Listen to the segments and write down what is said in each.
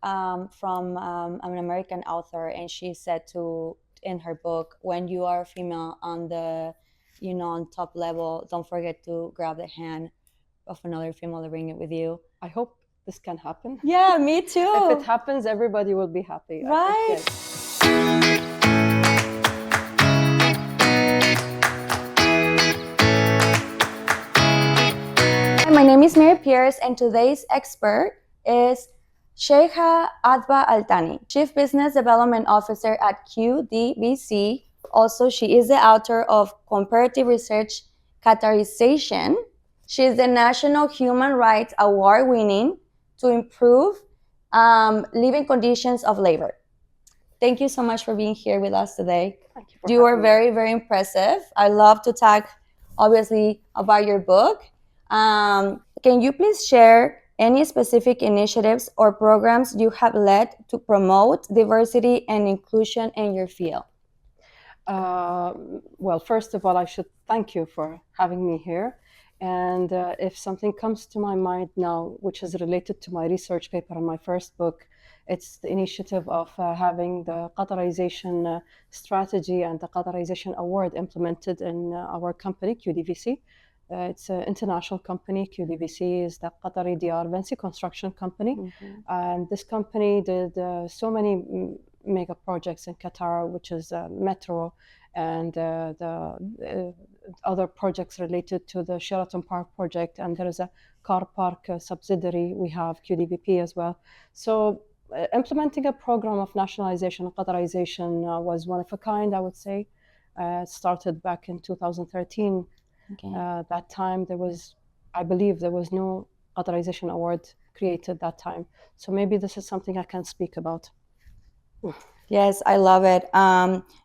from an American author, and she said in her book, when you are a female on the, on top level, don't forget to grab the hand of another female to bring it with you. I hope this can happen. Yeah, me too. If it happens, everybody will be happy. Right. My name is Mary Pierce, and today's expert is Sheikha Athba Al-Thani, Chief Business Development Officer at QDVC. Also, she is the author of comparative research Qatarization. She is the National Human Rights Award winning to improve living conditions of labor. Thank you so much for being here with us today. Thank you. You are very, very impressive. I love to talk, obviously, about your book. Can you please share any specific initiatives or programs you have led to promote diversity and inclusion in your field? Well, first of all, I should thank you for having me here. And if something comes to my mind now, which is related to my research paper on my first book, it's the initiative of having the Qatarization strategy and the Qatarization award implemented in our company, QDVC. It's an international company. QDVC is the Qatari DR Vinci construction company. And this company did so many mega projects in Qatar, which is metro and the other projects related to the Sheraton Park project. And there is a car park subsidiary. We have QDVP as well. So implementing a program of nationalization and Qatarization was one of a kind, I would say. It started back in 2013. Okay. That time I believe there was no Qatarization award created that time. So maybe this is something I can speak about. Yes, I love it.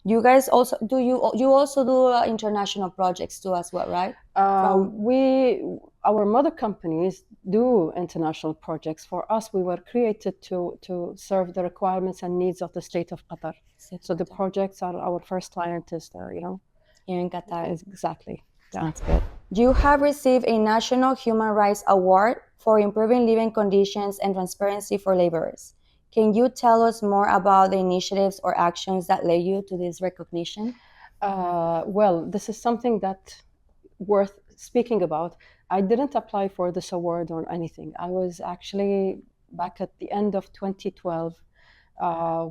You guys also you also do international projects too as well, right? Our mother companies do international projects. For us, we were created to serve the requirements and needs of the state of Qatar. So the projects are our first client is there, here in Qatar. Exactly. Yeah. That's good. You have received a National Human Rights Award for improving living conditions and transparency for laborers. Can you tell us more about the initiatives or actions that led you to this recognition? Well, this is something that's worth speaking about. I didn't apply for this award or anything. I was actually back at the end of 2012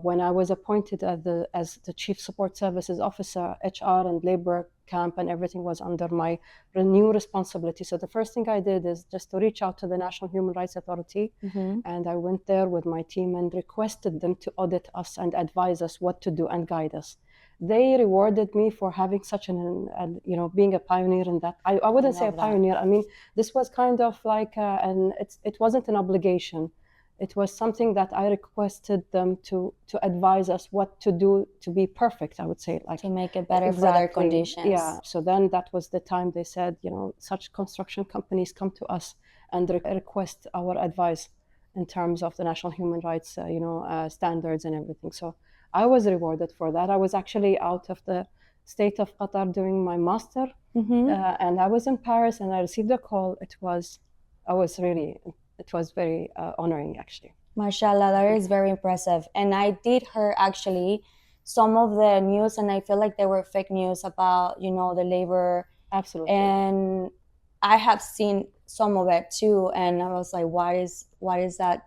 when I was appointed as the Chief Support Services Officer, HR and Labor Camp, and everything was under my new responsibility. So the first thing I did is just to reach out to the National Human Rights Authority, and I went there with my team and requested them to audit us and advise us what to do and guide us. They rewarded me for having such being a pioneer in that. I wouldn't say a pioneer. I mean, this was kind of like, it wasn't an obligation. It was something that I requested them to advise us what to do to be perfect, I would say. Like to make it better for their conditions. Yeah. So then that was the time they said, such construction companies come to us and request our advice in terms of the national human rights, standards and everything. So I was rewarded for that. I was actually out of the state of Qatar doing my master, and I was in Paris and I received a call. It was very honoring, actually. MashaAllah, that is very impressive. And I did hear actually some of the news, and I feel like there were fake news about, the labor. Absolutely. And I have seen some of it too, and I was like, why is that,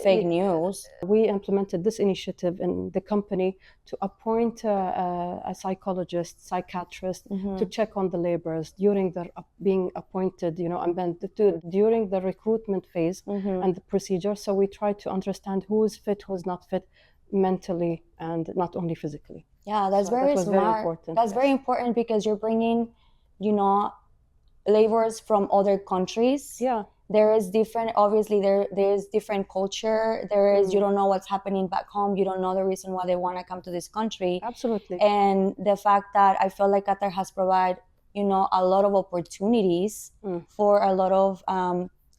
fake news? We implemented this initiative in the company to appoint a psychologist, psychiatrist to check on the laborers during their being appointed, and then during the recruitment phase and the procedure. So we try to understand who is fit, who is not fit mentally and not only physically. Yeah, that's very smart. Very important. That's very important because you're bringing, laborers from other countries. Yeah. There is different, obviously there is different culture. There is, you don't know what's happening back home. You don't know the reason why they want to come to this country. Absolutely. And the fact that I feel like Qatar has provided, a lot of opportunities for a lot of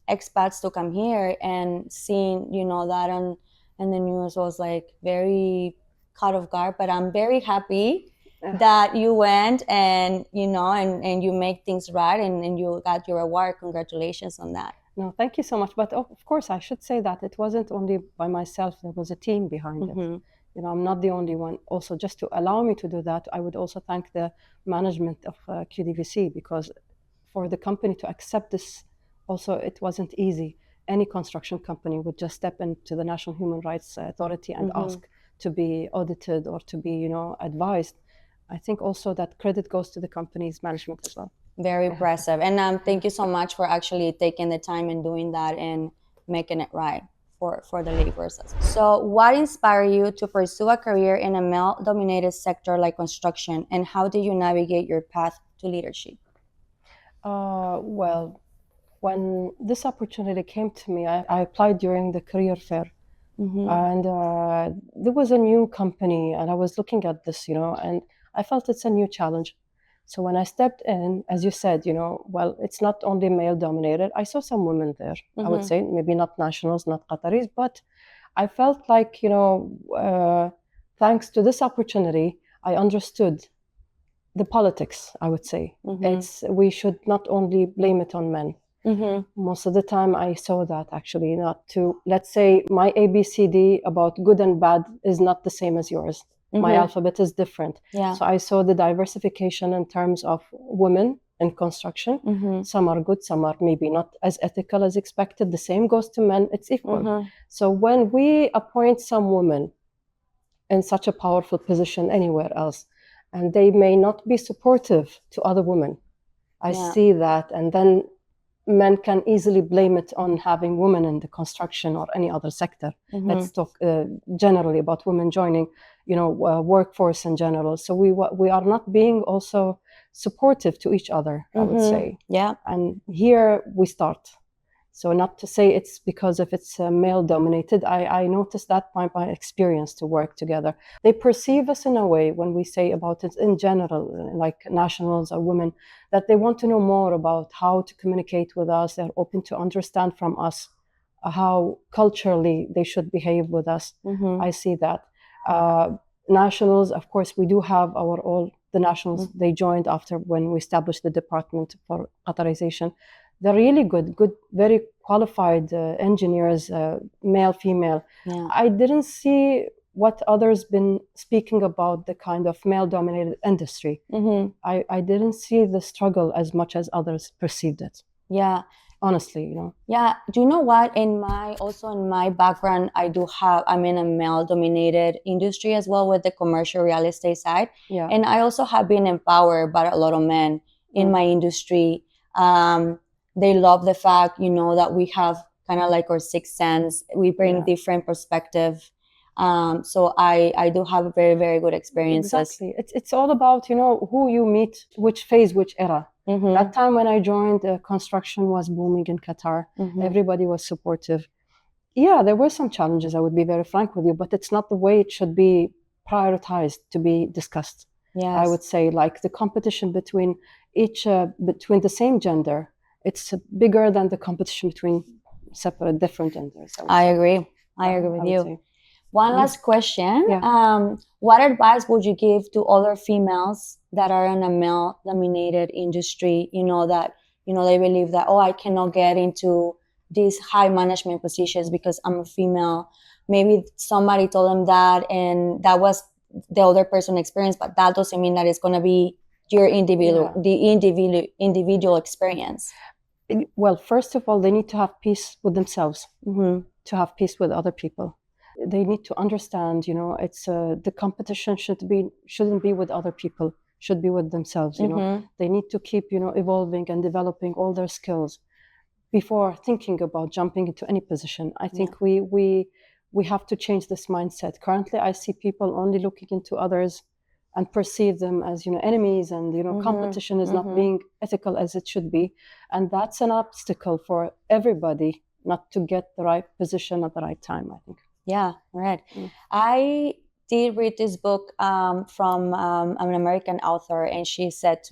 expats to come here, and seeing, that on the news was like very caught off guard. But I'm very happy that you went and, and you make things right and you got your award. Congratulations on that. No, thank you so much. But of course, I should say that it wasn't only by myself. There was a team behind it. You know, I'm not the only one. Also, just to allow me to do that, I would also thank the management of QDVC, because for the company to accept this, also, it wasn't easy. Any construction company would just step into the National Human Rights Authority and ask to be audited or to be, you know, advised. I think also that credit goes to the company's management as well. Very impressive. And thank you so much for actually taking the time and doing that and making it right for the laborers. So what inspired you to pursue a career in a male-dominated sector like construction, and how did you navigate your path to leadership? Well, when this opportunity came to me, I applied during the career fair. And there was a new company, and I was looking at this, you know, and I felt it's a new challenge. So when I stepped in, as you said, you know, well, it's not only male dominated. I saw some women there, I would say, maybe not nationals, not Qataris, but I felt like, you know, thanks to this opportunity, I understood the politics, I would say. We should not only blame it on men. Most of the time I saw that, actually, not to, let's say, my ABCD about good and bad is not the same as yours. My alphabet is different. So I saw the diversification in terms of women in construction. Some are good, some are maybe not as ethical as expected. The same goes to men, it's equal. So when we appoint some women in such a powerful position anywhere else, and they may not be supportive to other women, I see that, and then men can easily blame it on having women in the construction or any other sector. Let's talk generally about women joining, you know, workforce in general. So we are not being also supportive to each other, I would say. Yeah. And here we start. So not to say it's because if it's male dominated, I noticed that by my experience to work together. They perceive us in a way, when we say about it in general, like nationals or women, that they want to know more about how to communicate with us. They're open to understand from us how culturally they should behave with us. I see that. Nationals, of course, we do have the nationals, they joined after when we established the department for Qatarization. They're really good, very qualified engineers, male, female. I didn't see what others been speaking about, the kind of male-dominated industry. I didn't see the struggle as much as others perceived it. Yeah. Honestly, you know. Yeah. Do you know what? In my background, I'm in a male-dominated industry as well, with the commercial real estate side. Yeah. And I also have been empowered by a lot of men in my industry. They love the fact, you know, that we have kind of like our sixth sense. We bring different perspective. So I do have very, very good experiences. Exactly. It's all about, you know, who you meet, which phase, which era. That time when I joined, construction was booming in Qatar. Everybody was supportive. Yeah, there were some challenges, I would be very frank with you, but it's not the way it should be prioritized to be discussed. I would say, like, the competition between between the same gender, it's bigger than the competition between different genders. I agree with you. Say. One last question. What advice would you give to other females that are in a male-dominated industry, you know, that, you know, they believe that, oh, I cannot get into these high management positions because I'm a female? Maybe somebody told them that, and that was the other person's experience, but that doesn't mean that it's going to be your individual experience. Well, first of all, they need to have peace with themselves, to have peace with other people. They need to understand, you know, it's the competition shouldn't be with other people, should be with themselves. You know, they need to keep, you know, evolving and developing all their skills before thinking about jumping into any position. I think we have to change this mindset. Currently, I see people only looking into others and perceive them as, you know, enemies, and, you know, competition is not being ethical as it should be, and that's an obstacle for everybody not to get the right position at the right time, I think. Yeah, right. I did read this book from an American author, and she said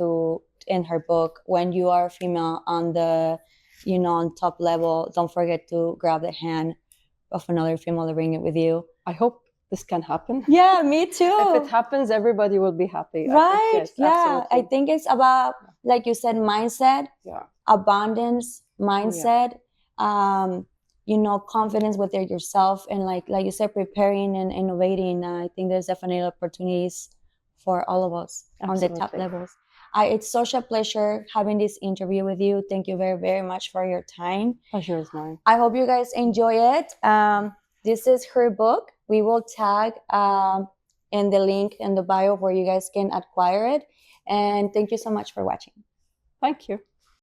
in her book, when you are a female on the, you know, on top level, don't forget to grab the hand of another female to bring it with you. I hope this can happen. Yeah, me too. If it happens, everybody will be happy. Right. I think, yes, yeah. absolutely. I think it's about, like you said, mindset, abundance, mindset. confidence with yourself, and like you said, preparing and innovating. I think there's definitely opportunities for all of us on the top levels. It's such a pleasure having this interview with you. Thank you very, very much for your time. Pleasure is mine. I hope you guys enjoy it. This is her book. We will tag in the link in the bio where you guys can acquire it. And thank you so much for watching. Thank you.